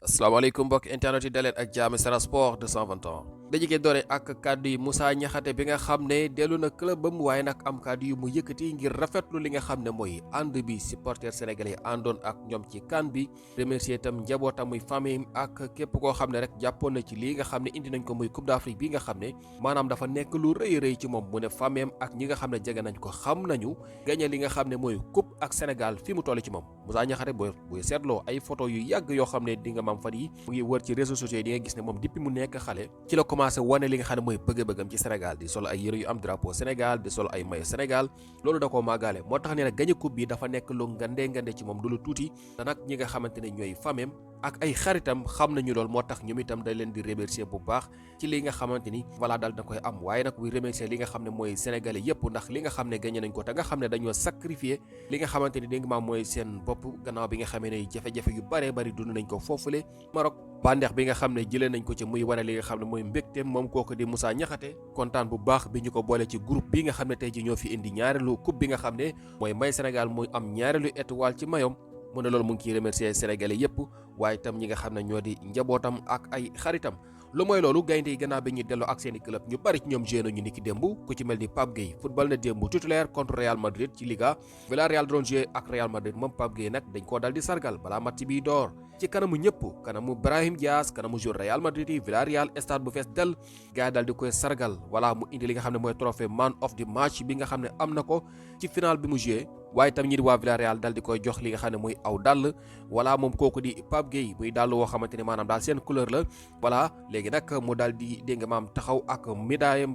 asalaamaaleykum mbokk internet yi daleen ak jaami Sen Sport 221 dañu koy doore ak kàddu yi Moussa Niakhaté bi nga xam ne dellu na clubam waaye nag am kàddu yu mu yëkkati ngir rafetlu li nga xam ne mooy ànd bi supporter sénégalais yi àndoon ak ñoom ci CAN bi remercier itam njabootam muy famille ak képp koo xam ne rek jàppoon na ci lii nga xam ne indi nañ ko muy Coupe d'Afrique bi nga xam ne maanaam dafa nekk lu rëy rëy ci moom mu ne famille ak ñi nga xam ne jege nañ ko xam nañu gagné li nga xam ne mooy coupe ak Sénégal fi mu toll ci moom Moussa Niakhaté buy seetloo ay photo yu yàgg yoo xam ne di nga maam fan yi mu ngi wër ci réseaux sociaux yi di nga gis ne moom depuis mu nekk xale ci la commencé wane li nga xam ne mooy bëgg-bëggam ci Sénégal di sol ay yëre yu am drapeau Sénégal di sol ay maillot Sénégal loolu da koo màggaale moo tax ne nag gagné coupe bi dafa nekk lu ngande ci moom du lu tuuti te nag ñi nga xamante ne ñooy famem ak ay xaritam xam nañu lool moo tax ñoom itam dañ leen di remercier bu baax ci li nga xamante ni voilà daal da koy am waaye nag muy remercier li nga xam ne mooy sénégalais yëpp ndax li nga xam ne gagné nañ ko te nga xam ne dañoo sacrifier li nga xamante ni dégg nga maam mooy seen bopp gannaaw bi nga xamee ne jafe-jafe yu bare bari dund nañ ko foofule Maroc bànneex bi nga xam ne jëlee nañ ko ci muy wane li nga xam ne mooy mbégte moom kooku di Moussa Niakhaté kontaan bu baax bi ñu ko boole ci groupe bi nga xam ne tey ji ñoo fi indi ñaareelu coupe bi nga xam ne mooy may Sénégal muy am ñaareelu étoile ci mayom mu ne loolu mu ngi ciy remercier sénégalais yëpp waaye itam ñi nga xam ne ñoo di njabootam ak ay xaritam lu mooy loolu gaynde yi gannaaw bi ñuy delloo ak seeni club ñu bari ci ñoom joué nañu niki démb ku ci mel ni Pape Gueye football na démb titulaire contre Real Madrid ci Liga Villarreal doon joué ak Real Madrid moom Pape Gueye nag dañ koo dal di sargal balaa match bi door ci kanamu ñëpp kanamu Brahim Diaz kanamu joueur Real Madrid yi Villarreal stade bu fees del gars yi dal di koy sargal voilà mu indi li nga xam ne mooy trophée man of the match bi nga xam ne am na ko ci final bi mu joué waaye tam ñi di waa Villarreal dal di koy jox li nga xam ne muy aw dàll voilà moom kooku di Pape Gueye muy dàll woo xamante ne maanaam daal seen couleur la voilà léegi nag mu daal di dégg nga maam taxaw ak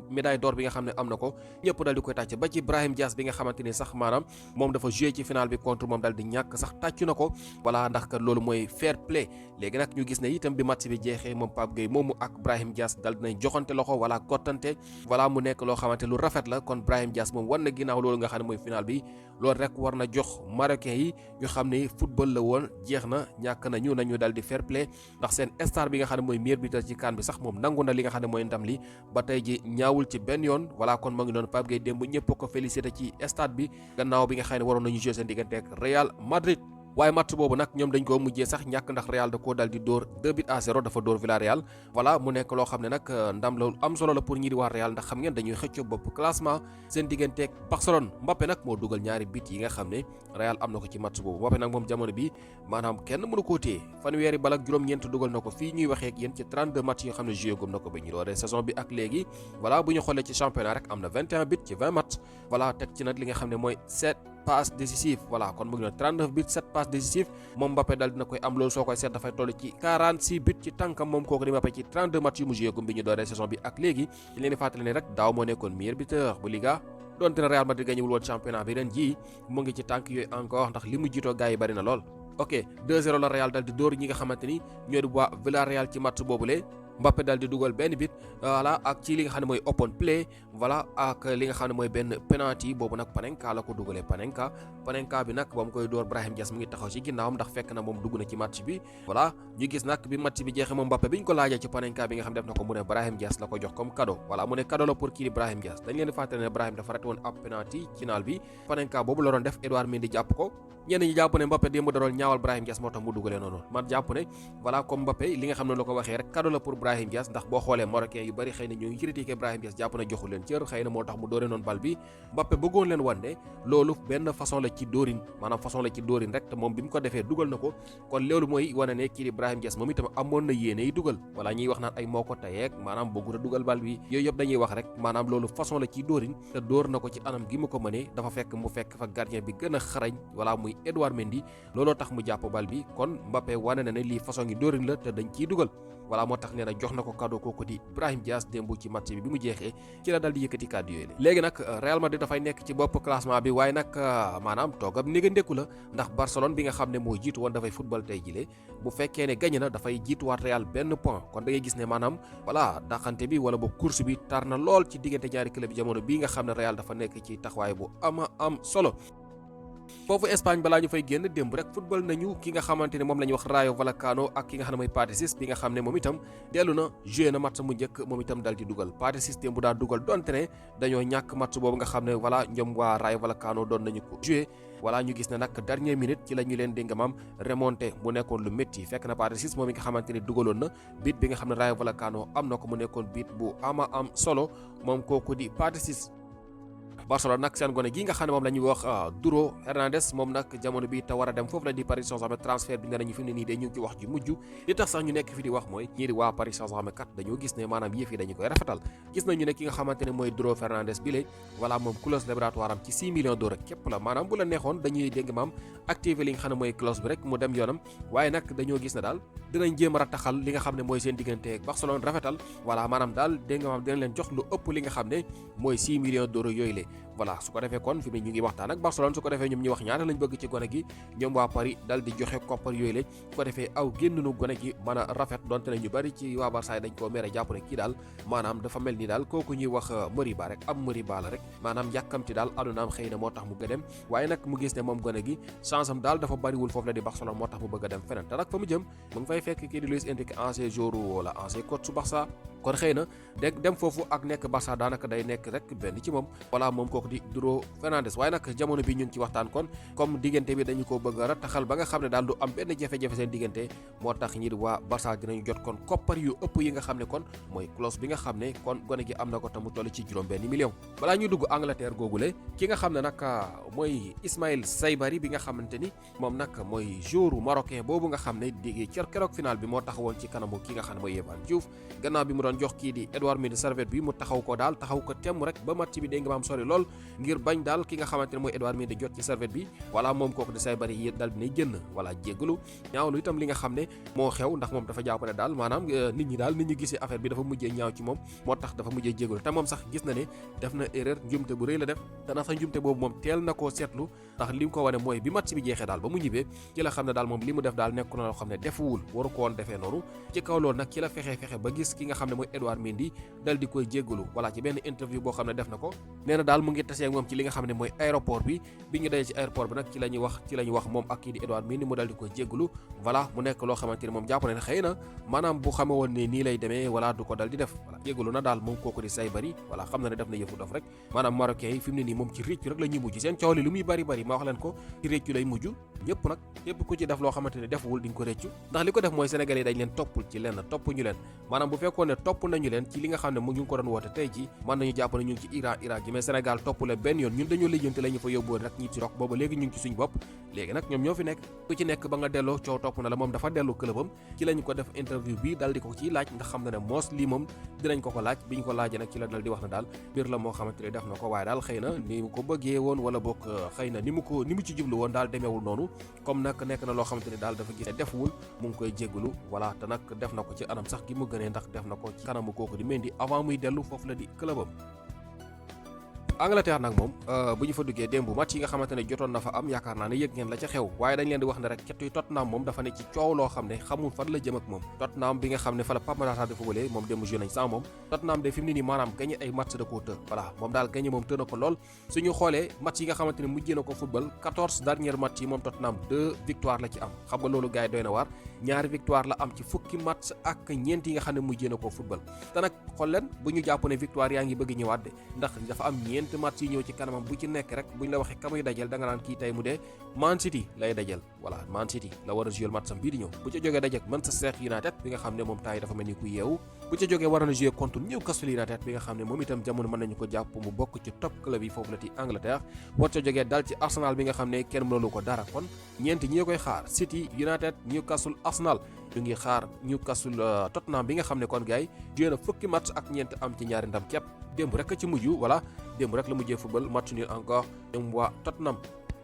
médaille d'or bi nga xam ne am na ko ñëpp dal di koy tàcc ba ci Brahim Diaz bi nga xamante ni sax maanaam moom dafa joué ci final bi contre moom dal di ñàkk sax tàccu na ko voilà ndax kat loolu mooy fair play léegi nag ñu gis ne itam bi match bi jeexee moom Pape Gueye moomu ak Brahim Diaz dal dinañ joxante loxo voilà kottante voilà mu nekk loo xamante lu rafet la kon Brahim Diaz moom wan na ginnaaw loolu nga xam ne mooy final bi loolu rek war na jox marocain yi ñu xam ne football la woon jeex na ñàkk nañu dal di fair play ndax seen star bi nga xam ne mooy meilleur buteur ci CAN bi sax moom nangu na li nga xam ne mooy ndam li ba tey ji ñaawul ci benn yoon voilà kon ma ngi doon Pape Gueye démb ñëpp ko félicité ci stade bi gannaaw bi nga xam ne waroon nañu jouer seen diggante ak Real Madrid waaye match boobu nag ñoom dañ koo mujjee sax ñàkk ndax Real da koo dal di dóor 2-0 dafa dóor Villarreal voilà mu nekk loo xam ne nag ndam la am solo la pour ñi di waa Real ndax xam ngeen dañuy xëccoo bopp classement seen digganteeg Barcelone Mbappé nag moo dugal ñaari bit yi nga xam ne Real am na ko ci match boobu Mbappé nag moom jamono bi maanaam kenn mënu koo téye fanweeri bal ak juróom-ñeent dugal na ko fii ñuy waxee ak yéen ci 32 match yoo xam ne joué gum na ko ba ñu dooree saison bi ak léegi voilà bu ñu xoolee ci championnat rek am na 21 bit ci 20 match voilà teg ci nag li nga xam ne mooy 7 passe décisif voilà kon mu ngi doon 39 buts 7 passes décisif moom Mbappé dal dina koy am loolu soo koy seet dafay toll ci 46 buts ci tànkam moom kooku di Mbappé ci 32 match yu mu joué gum bi ñu dooree saison bi ak léegi ñu leen di fàttali ne rek daaw moo nekkoon meilleur buteur bu Liga doonte ne Real Madrid gañewul woon championnat bi ren jii mu ngi ci tànk yooyu encore ndax li mu jiitoo gars yi bari na lool ok 2-0 la Real dal di dóor ñi nga xamante ni ñoo di waa Villarreal ci match boobule Mbappé dal di dugal benn bit voilà ak ci li nga xam ne mooy open play voilà ak li nga xam ne mooy benn penalty boobu nag Panenka la ko dugalee Panenka bi nag ba mu koy door Brahim Diaz mu ngi taxaw ci ginnaawam ndax fekk na moom dugg na ci match bi voilà ñu gis nag bi match bi jeexee moom Mbappé bi ñu ko laajee ci Panenka bi nga xam ne def na ko mu ne Brahim Diaz la ko jox comme cadeau voilà mu ne cadeau la pour kii di Brahim Diaz dañ leen di fàttali ne Brahim dafa raté woon ab penalty ci final bi Panenka boobu la doon def Edouard Mendy jàpp ko ñenn ñi jàpp ne Mbappé démb da doon ñaawal Brahim Diaz moo tax mu dugalee noonu man jàpp ne voilà comme Mbappé li nga xam ne la ko waxee rek cadeau la pour Brahim Diaz ndax boo xoolee marocain yu bari xëy na ñu ngi critiqué Brahim Diaz jàpp na joxul leen cër xëy na moo tax mu dóore noonu bal bi Mbappé bëggoon leen wan ne loolu benn façon la ci dóorin maanaam façon la ci dóorin rek te moom bi mu ko defee dugal na ko kon loolu mooy wane ne kii di Brahim Diaz moom itam amoon na yéene yi dugal voilà ñuy wax naan ay moo ko tayeeg maanaam bëggut a dugal bal bi yooyu yëpp dañuy wax rek maanaam loolu façon la ci dóorin te dóor na ko ci anam gi mu ko mënee dafa fekk mu fekk fa gardien bi gën a xarañ voilà muy Edouard Mendy looloo tax mu jàpp bal bi kon Mbappé wane na ne lii façon yi dóorin la te dañ ciy dugal voilà moo tax nee na jox na ko cadeau kooku di Brahim Diaz démb ci match bi mu jeexee ci la dal di yëkkati kàddu yooyu léegi nag Real Madrid dafay nekk ci bopp classement bi waaye nag maanaam toogam ni nga ndekku la ndax Barcelone bi nga xam ne moo jiitu woon dafay football tey jile bu fekkee ne gagné na dafay jiituwaat Real benn point kon da ngay gis ne maanaam voilà dàqante bi wala ba course bi tar na lool ci diggante ñaari club bi jamono bii nga xam ne Real dafa nekk ci taxawaay bu am solo foofu Espagne balaa ñu fay génn démb rek football nañu ki nga xamante ne moom la ñuy wax Rayo Vallecano ak ki nga xam ne mooy Pathé Ciss bi nga xam ne moom itam dellu na joué na match mu njëkk moom itam dal di dugal Pathé Ciss démb daa dugal donte ne dañoo ñàkk match boobu nga xam ne voilà ñoom waa Rayo Vallecano doon nañu ko joué voilà ñu gis ne nag dernière minute ci la ñu leen di nga maam remonté mu nekkoon lu métti fekk na Pathé Ciss moom mi nga xamante ni dugaloon na bit bi nga xam ne Rayo Vallecano am na ko mu nekkoon bit bu ama am solo moom kooku di Pathé Ciss. Barcelone nag seen gone gi nga xam ne moom la ñuy wax Duro Hernandez moom nag jamono bi te war a dem foofu la di Paris Saint-Germain transfert bi ne nañu fi mu ne nii de ñu ngi ci wax ji mujj li tax sax ñu nekk fi di wax mooy ñii di waa Paris Saint-Germain kat dañoo gis ne maanaam yëf yi dañu koy rafetal gis nañu ne ki nga xamante ne mooy Duro Hernandez bi lay voilà moom clause libératoire am ci 6 millions d'euros képp la maanaam bu la neexoon dañuy dégg maam activer li nga xam ne mooy clause bi rek mu dem yoonam waaye nag dañoo gis ne daal dinañ jéem a rataxal li nga xam ne mooy seen diggante ak Barcelone rafetal voilà maanaam daal dégg nga maam dinañ leen jox lu ëpp li nga xam ne mooy 6 millions d'euros yooyu la voilà su ko defee kon fi mu ne ñu ngi waxtaan ak Barcelone su ko defee ñoom ñu wax ñaata lañ bëgg ci gone gi ñoom waa Paris dal di joxe koppar yooyu la su ko defee aw génnunu gone gi mën a rafet donte ne ñu bari ci waa Barça dañ koo mere jàpp ne kii daal maanaam dafa mel ni daal kooku ñuy wax Moriba rek am Moriba la rek maanaam yàkkamti daal adunaam xëy na moo tax mu bëgg a dem waaye nag mu gis ne moom gone gi chance am daal dafa bariwul foofu la di Barcelone moo tax mu bëgg a dem feneen te nag fa mu jëm mu ngi fay fekk kii di Luis Enrique ancien joueur wala ancien coach su Barça kon xëy na dem foofu ak nekk Barça daanaka day nekk rek benn ci moom voilà moom kooku di Duro Fernandes waaye nag jamono bi ñu ngi ci waxtaan kon comme diggante bi dañu ko bëgg a rataxal ba nga xam ne daal du am benn jafe-jafe seen diggante moo tax ñi di waa Barça dinañu jot kon koppar yu ëpp yi nga xam ne kon mooy clause bi nga xam ne kon gone gi am na ko te mu toll ci juróom-benn million balaa ñu dugg Angleterre googule ki nga xam ne nag mooy Ismaïla Saibari bi nga xamante ni moom nag mooy joueur marocain boobu nga xam ne di keroog final bi moo taxawoon ci kanamu ki nga xam ne mooy Yehvan Diouf gannaaw bi mu doon jox kii di Edouard Mendy serviette bi mu taxaw ko daal taxaw ko temm rek ba match bi dégg nga maam sori lool ngir bañ daal ki nga xamante ne mooy Edouard Mendy jot ci serviette bi voilà moom kooku di Saibari yi daal dinay jënn voilà jéggalu ñaawlu itam li nga xam ne moo xew ndax moom dafa jàpp ne daal maanaam nit ñi gisee affaire bi dafa mujjee ñaaw ci moom moo tax dafa mujjee jéggalu te moom sax gis na ne def na erreur njumte bu rëy la def dana sax njumte boobu moom teel na koo seetlu ndax li mu ko wane mooy bi match bi jeexee daal ba mu ñibbee ci la xam ne daal moom li mu def daal nekku na loo xam ne defuwul waru ko woon defee noonu ci kaw loolu nag ci la fexe ba gis ki nga xam ne mooy Edouard Mendy dal di koy jéggalu voilà ci benn interview boo xam ne def na ko nee na daal mu ngi tasee ak moom ci li nga xam ne mooy aéroport bi ñu dajee ci aéroport bi nag ci la ñuy wax moom ak kii di Edouard Mendy mu dal di koy jéggalu voilà mu nekk loo xamante ne moom jàpp na ne xëy na maanaam bu xame woon ne nii lay demee voilà du ko dal di def voilà jéggalu na daal moom kooku di Saibari voilà xam na ne def na yëfu dof rek maanaam marocain yi fi mu ne nii moom ci réccu rek la ñuy mujj seen coow li lu muy bari ma wax leen ko ci réccu lay mujj ñëpp nag képp ku ci def loo xamante ne defuwul di nga ko réccu ndax li ko def mooy sénégalais yi dañ leen toppul ci lenn topp ñu leen maanaam bu fekkoon ne topp nañu leen ci li nga xam ne mu ñu ngi ko doon woote tey ji mën nañu jàpp ne ñu ngi ci Iran ji mais Sénégal topp leen benn yoon ñun dañoo lijjanti la ñu fa yóbbuwoon rek ñi ci rok booba léegi ñu ngi ci suñu bopp léegi nag ñoom ñoo fi nekk ku ci nekk ba nga delloo coow topp na la moom dafa dellu clubam ci lañu ko def interview bi dal di ko ciy laaj ndax xam na ne moos lii moom dinañ ko laaj bi ñu ko laajee nag ci la dal di wax na daal mbir la moo xamante ne def na ko waaye daal xëy na ni mu ko bëggee woon wala bokk xëy na ni mu ci jublu woon daal demeewul noonu comme nag nekk na loo xamante ne daal dafa gis ne defuwul mu ngi koy jéggalu voilà te nag def na ko ci anam sax gi mu gënee ndax def na ko ci kanamu kooku di Mendy avant muy dellu foofu la di clubam Angleterre nag moom bu ñu fa duggee démb match yi nga xamante ne jotoon na fa am yaakaar naa ne yëg ngeen la ca xew waaye dañ leen di wax ne rek kettuy Tottenham moom dafa ne ci coow loo xam ne xamul fan la jëm ak moom Tottenham bi nga xam ne fa la Pape Matar di footballé moom démb joué nañ sans moom Tottenham de fi mu ne nii maanaam gagné ay match da koo të voilà moom daal gagné moom të na ko lool suñu xoolee match yi nga xamante ne mujjee na ko football 14 dernier match yi moom Tottenham 2 victoire la ci am xam nga loolu gars yi doy na waar ñaari victoire la am ci fukki match ak ñeent yi nga xam ne mujjee na ko football te nag xool leen bu ñu jàpp ne victoire yaa ngi bëgg ñëwaat de ndax dafa am ñeent match yi ñëw ci kanamam bu ci nekk rek buñ la waxee ka muy dajal da nga naan kii tey mu dee Man City lay dajal voilà Man City la war a jouer match am bii di ñëw bu ca jógee dajek Manchester United bi nga xam ne moom taay dafa mel ni ku yeewu bu ca jógee war na jouer contre Newcastle United bi nga xam ne moom itam jamono mën nañu ko jàpp mu bokk ci top club yi foofu la ci Angleterre war ca jógee dal ci Arsenal bi nga xam ne kenn mënalu ko dara kon ñeenti ñi koy xaar City United Newcastle Arsenal ñu ngi xaar Newcastle Tottenham bi nga xam ne kon gars yi joué na fukki match ak ñeent am ci ñaari ndam képp démb rek ci mujj voilà démb rek la mujjee football match nul encore ñoom waa Tottenham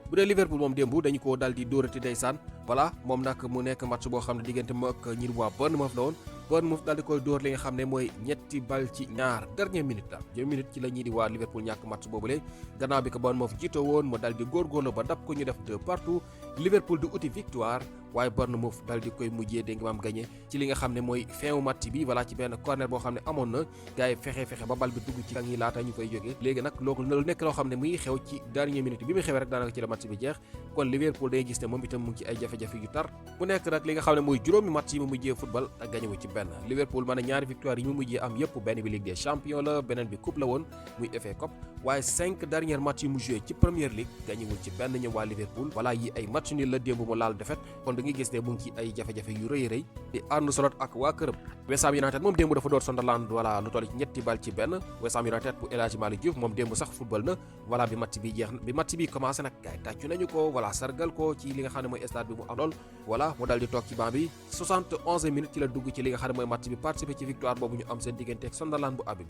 bu dee Liverpool moom démb dañu ko dal di dóorati ndeysaan voilà moom nag mu nekk match boo xam ne diggante ma ak ñi waa Bournemouth la woon Bournemouth daal di koy dóor li nga xam ne mooy ñetti bal ci ñaar dernière minute daal dernière minute ci la ñii di waa Liverpool ñàkk match boobule gannaaw bi ko Bournemouth jiitoo woon mu daal di góorgóorlu ba dab ko ñu def 2-2 Liverpool du uti victoire waaye Bournemouth dal di koy mujjee dégg nga maam gagné ci li nga xam ne mooy fin match bi voilà ci benn corner boo xam ne amoon na gars yi fexe ba bal bi dugg ci kangi laata ñu fay jógee léegi nag loolu nekk loo xam ne muy xew ci dernière minute bi mu xewee rek daanaka ci la match bi jeex kon Liverpool day gis ne moom itam mu ngi ci ay jafe-jafe yu tar mu nekk nag li nga xam ne mooy juróomi match yi mu mujjee football ak gagné wu ci benn Liverpool mën a ñaari victoire yi mu mujjee am yëpp benn bi Ligue des Champions la beneen bi coupe la woon muy FA Cup waaye 5 derniers matchs yi mu joué ci Premier League gagné wul ci benn ñoom waa Liverpool voilà yi ay match ni la démb mu laal défaite kon da ngay gis ne mu ngi ci ay jafe-jafe yu rëy di Arne Slot ak waa këram West Ham United moom démb dafa door Sunderland voilà lu toll ci ñetti bal ci benn West Ham United bu El Hadji Malick Diouf moom démb sax football na voilà bi match bi jeex bi match bi commencé nag gars yi tàccu nañu ko voilà sargal ko ci li nga xam ne mooy stade bi mu am lool voilà mu dal di toog ci banc bi 71 minutes ci la dugg ci li nga xam ne mooy match bi participé ci victoire boobu ñu am seen diggante ak Sunderland bu Habib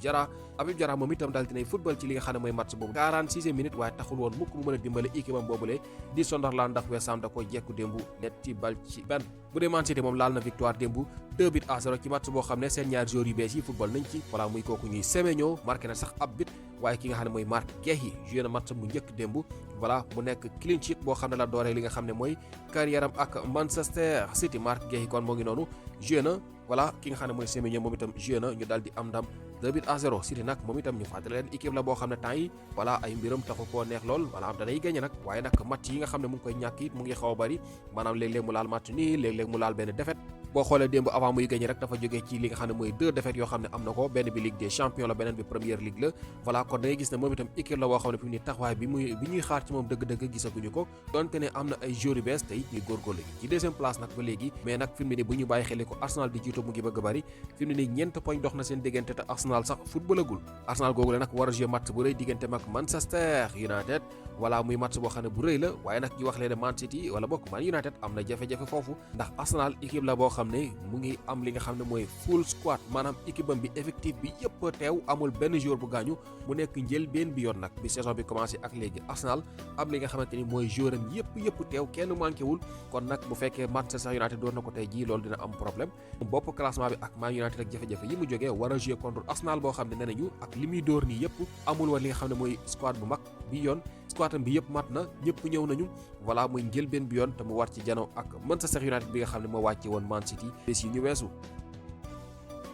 Diarra moom itam dal dinay football ci li nga xam ne mooy match boobu 46e minute waaye taxul woon mukk mu mën a dimbale équipe am boobule di Sunderland ndax West Ham da ko jekku démb netti bal ci benn bu dee Man City moom laal na victoire démb 2-0 ci match boo xam ne seen ñaari joueurs yu bees yi football nañ ci voilà muy kooku ñuy Semenyo marqué na sax ab bit waaye ki nga xam ne mooy Marc Guéhi joué na match bu njëkk démb voilà mu nekk clean sheet boo xam ne la dooree li nga xam ne mooy carrière am ak Manchester City Marc Guéhi kon moo ngi noonu joué na voilà ki nga xam ne mooy Semenyo moom itam joué na ñu daal di am ndam 2-0 City nag moom itam ñu fàttali leen équipe la boo xam ne temps yi voilà ay mbiram taxu koo neex lool maanaam danay gagné nag waaye nag match yi nga xam ne mu ngi koy ñàkk it mu ngi xaw a bari maanaam léeg-léeg mu laal match nii léeg-léeg mu laal benn défaite boo xoolee démb avant muy gagné rek dafa jógee ci li nga xam ne mooy 2 défaites yoo xam ne am na ko benn bi Ligue des Champions la beneen bi Premier League la voilà kon da ngay gis ne moom itam équipe la boo xam ne fi mu ni taxawaay bi ñuy xaar ci moom dëgg-dëgg gisaguñu ko donte ne am na ay joueurs yu bees te it ñuy góorgóorlu ci deuxième place nag ba léegi mais nag fi mu ne bu ñu bàyyi xel ko Arsenal di jiitu mu ngi bëgg a bari fi mu ne nii 4 poñ dox na seen diggante te Arsenal sax footballagul Arsenal googu la nag war a jouer match bu rëy diggante mag Manchester United voilà muy match boo xam ne bu rëy la waaye nag ñu wax leen ne Man City wala bokk Man United am na jafe-jafe foofu ndax Arsenal équipe la boo xam ne mu ngi am li nga xam ne mooy full squad maanaam équipe am bi effectif bi yëpp teew amul benn joueur bu gaañu mu nekk njëlbéen bi yoon nag bi saison bi commencé ak léegi Arsenal am li nga xamante ni mooy joueur am yëpp teew kenn manqué wul kon nag bu fekkee Manchester United doon na ko tey jii loolu dina am problème bopp classement bi ak Man United ak jafe-jafe yi mu jógee war a jouer contre Arsenal boo xam ne nee nañu ak li muy dóor nii yëpp amul woon li nga xam ne mooy squad bu mag bi yoon squatam bi yëpp mat na ñëpp ñëw nañu voilà muy njëlbéen bi yoon te mu war ci jano ak Manchester United bi nga xam ne moo wàcce woon Man City bés yi ñu weesu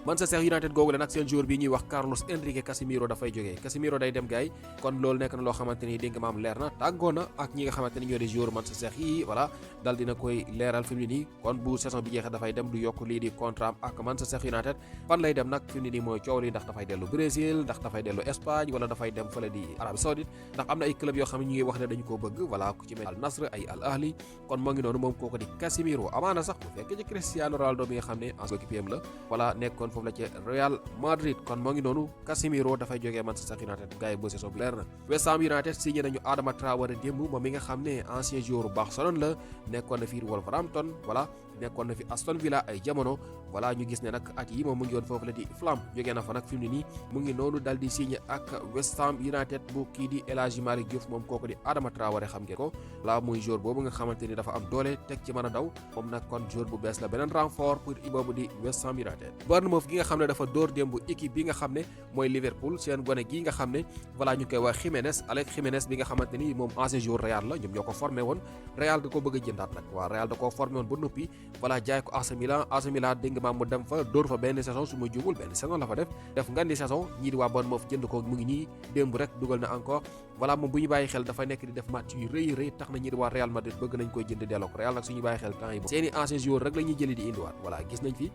Manchester United googu la nag seen joueur bi ñuy wax Carlos Enrique Casemiro dafay jógee Casemiro day dem gaay kon loolu nekk na loo xamante ni dégg nga maam leer na tàggoo na ak ñi nga xamante ni ñoo di joueur Manchester yi voilà dal dina koy leeral fi mu ne nii kon bu saison bi jeexee dafay dem du yokk lii di contrat ak Manchester United fan lay dem nag fi mu ne nii mooy coow li ndax dafay dellu Brésil ndax dafay dellu Espagne wala dafay dem fële di Arabie Saoudite ndax am na ay club yoo xam ne ñu ngi wax ne dañu koo bëgg voilà ku ci mel Al Nassr ay Al Ahli kon moo ngi noonu moom kooku di Casemiro amaana sax bu fekkee ci Cristiano Ronaldo bi nga xam ne ancien équipier la voilà nekkoon foofu la ci Real Madrid kon moo ngi noonu Casemiro dafay jógee Manchester United gars yi bu saison bi leer na West Ham United signé nañu Adama Traoré démb moom mi nga xam ne ancien joueur Barcelone la nekkoon na fi Wolverhampton voilà nekkoon na fi Aston Villa ay jamono voilà ñu gis ne nag at yi moom mu ngi woon foofu la di Fulham jógee na fa nag fi mu ne nii mu ngi noonu dal di signé ak West Ham United bu kii di El Hadji Malick Diouf moom kooku di Adama Traoré xam ngeen ko voilà muy joueur boobu nga xamante ni dafa am doole teg ci mën a daw moom nag kon joueur bu bees la beneen renfort pour boobu di West Ham United Bournemouth gi nga xam ne dafa dóor démb équipe bi nga xam ne mooy Liverpool seen gone gi nga xam ne voilà ñu koy wax Alex Jiménez bi nga xamante ni moom ancien joueur Real la ñoom ñoo ko formé woon Real da ko bëgg a jëndaat nag waa Real da koo formé woon ba noppi voilà jaay ko AC Milan dégg nga maam mu dem fa dóor fa benn saison su ma jugul benn saison la fa def nga ni saison ñii di waa Bournemouth jënd ko mu ngi nii démb rek dugal na encore voilà moom bu ñu bàyyi xel dafa nekk di def match yu rëy tax na ñii di waa Real Madrid bëgg nañ koy jënd delloo ko Real nag suñu bàyyi xel temps yi seeni ancien joueur rek la ñuy jëli di indiwaat voilà gis nañ fi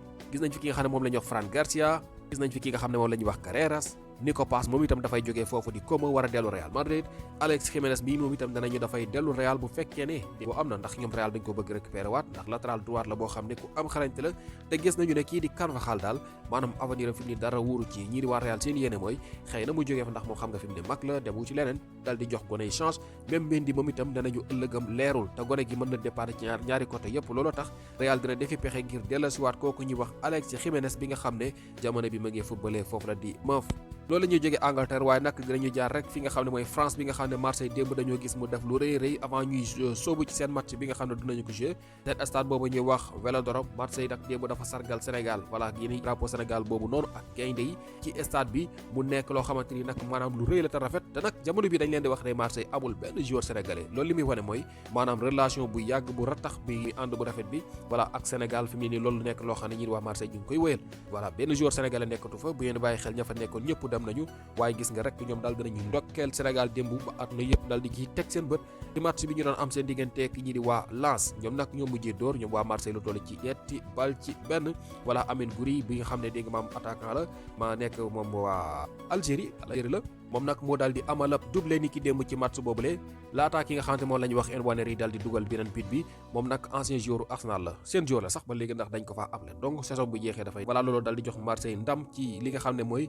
ki nga xam ne moom la ñuy wax Fran Garcia gis nañ fi ki nga xam ne moom la ñuy wax Carreras Nico Paz moom itam dafay jógee foofu di Como war a dellu Real Madrid Alex Jiménez bi moom itam danañu dafay dellu Real bu fekkee ne boo am na ndax ñoom Real dañ ko bëgg récupérer waat ndax latéral droit la boo xam ne ku am xarañte la te gis nañu ne kii di Carvajal daal maanaam avenir am fi mu ni dara wóoru ci ñii di waa Real seen yéene mooy xëy na mu jógee fa ndax moom xam nga fi mu ne mag la demu ci leneen dal di jox gone yi chance même Mendy moom itam danañu ëllëgam leerul te gone gi mën na départ ci ñaari côté yépp loolu tax Real dina defi pexe ngir dellusiwaat kooku ñuy wax Alex Jiménez bi nga xam ne jamono bi ma ngi footballé foofu la di Manf loolu la ñuy jógee Angleterre waaye nag dinañu jaar rek fi nga xam ne mooy France bi nga xam ne Marseille démb dañoo gis mu def lu rëy rëy avant ñuy sóobu ci seen match bi nga xam ne dinañu ko jouer seen stade boobu ñuy wax Vélodrome. Marseille nag démb dafa sargal Sénégal voilà yéen drapeau Sénégal boobu noonu ak gaynde yi ci stade bi mu nekk loo xamante ni nag maanaam lu rëy la te rafet te nag jamono bi dañ leen di wax ne Marseille amul benn joueur sénégalais loolu li muy wane mooy maanaam relation bu yàgg bu ratax bi ànd bu rafet bi voilà ak Sénégal fi mu ne nii loolu nekk loo xam ne ñi di waa Marseille ñu ngi koy wéyal voilà benn joueur sénégalais nekkatu fa bu ngeen bàyyi xel ña fa nekkoon ñëpp dem nañu waaye gis nga rek ñoom daal dinañu ndokkeel Sénégal démb ba àdduna yëpp daal di ciy teg seen bët ci match bi ñu doon am seen digganteek ñi di waa Lens ñoom nag ñoo mujjee dóor ñoom waa Marseille lu toll ci 7 bal ci benn voilà Amine Gouiri bi nga xam ne dégg nga maam attaquant la ma nekk moom waa Algérie la moom nag moo daal di amal ab doublé ni ki démb ci match boobule laataa ki nga xamante moom la ñuy wax Nwaneri daal di dugal beneen but bi moom nag ancien joueur Arsenal la seen joueur la sax ba léegi ndax dañ ko faa able donc saison bu jeexee dafay voilà loolu daal di jox Marseille ndam ci li nga xam ne mooy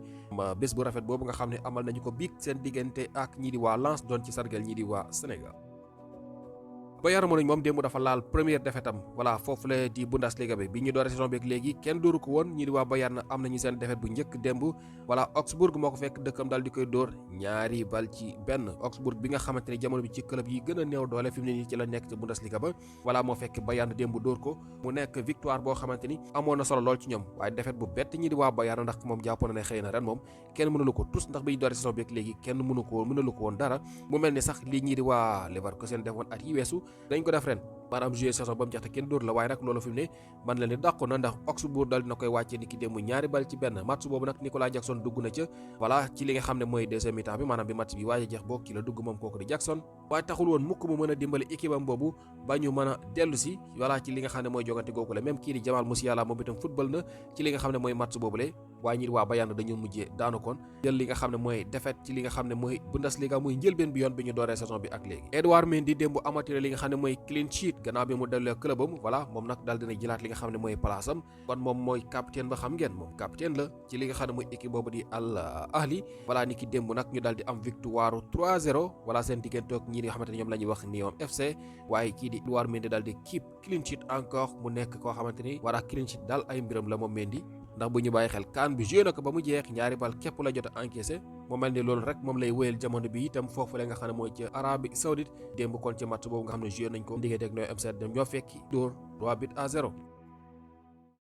bés bu rafet boobu nga xam ne amal nañu ko biig seen diggante ak ñi di waa Lens doon ci sargal ñi di waa Sénégal. Bayern Munich moom démb dafa laal première défaite am voilà foofu la di Bundesliga bi ñu doore saison bi ak léegi kenn dóoru ko woon ñi di waa Bayern am nañu seen défaite bu njëkk démb voilà Augsburg moo ko fekk dëkkam daal di koy dóor 2 bal ci benn Augsburg bi nga xamante ne jamono bi ci club yi gën a néew doole fi mu ne nii ci la nekk ci Bundesliga ba voilà moo fekk Bayern démb dóor ko mu nekk victoire boo xamante ni amoon na solo lool ci ñoom waaye défaite bu bett ñi di waa Bayern ndax moom jàpp na ne xëy na ren moom kenn mënulu ko tus ndax bi ñu doore saison bi ak léegi kenn mënalu ko woon dara mu mel ni sax lii ñi di waa Leverkusen defoon at yi weesu dañ ko def ren maanaam joué saison ba mu jeex te kenn dóor la waaye nag loolu fi mu ne man la ne dàqu na ndax Augsbourg dal dina koy wàccee ni ki démb 2 bal ci benn match boobu nag Nicolas Jackson dugg na ca voilà ci li nga xam ne mooy deuxième mi-temps bi maanaam bi match bi waaye jeex boog ci la dugg moom kooku di Jackson waaye taxul woon mukk mu mën a dimbali équipe am boobu ba ñu mën a dellu si voilà ci li nga xam ne mooy jogante googu la même kii di Jamal Musiala moom itam football na ci li nga xam ne mooy match boobu la waaye ñi waa Bayern dañoo mujjee daanu koon jël li nga xam ne mooy défaite ci li nga xam ne mooy Bundesliga muy njëlbeen bi yoon bi ñu dooree saison bi ak léegi Edouard Mendy démb amati li nga xam ne mooy clean sheet gannaaw bi mu dellee clubam voilà moom nag daal dina jëlaat li nga xam ne mooy place am kon moom mooy capitaine ba xam ngeen moom capitaine la ci li nga xam ne mooy équipe boobu di Al Ahli voilà ni ki démb nag ñu daal di am victoire 3-0 voilà seen diggante ak ñi nga xamante ne ñoom la ñuy wax Nyon FC waaye kii di Edouard Mendy daal di keep clean sheet encore mu nekk koo xamante ni voilà clean sheet daal ay mbiram la moom Mendy ndax bu ñu bàyyi xel CAN bi joué na ko ba mu jeex 2 bal képp la jot a encaissé mu mel ni loolu rek moom lay wéyal jamono bi itam foofu la nga xam ne mooy ci Arabie Saoudite démb kon ci match boobu nga xam ne joué nañ ko diggante ak Nyon FC ñoo fekki dóor 3-0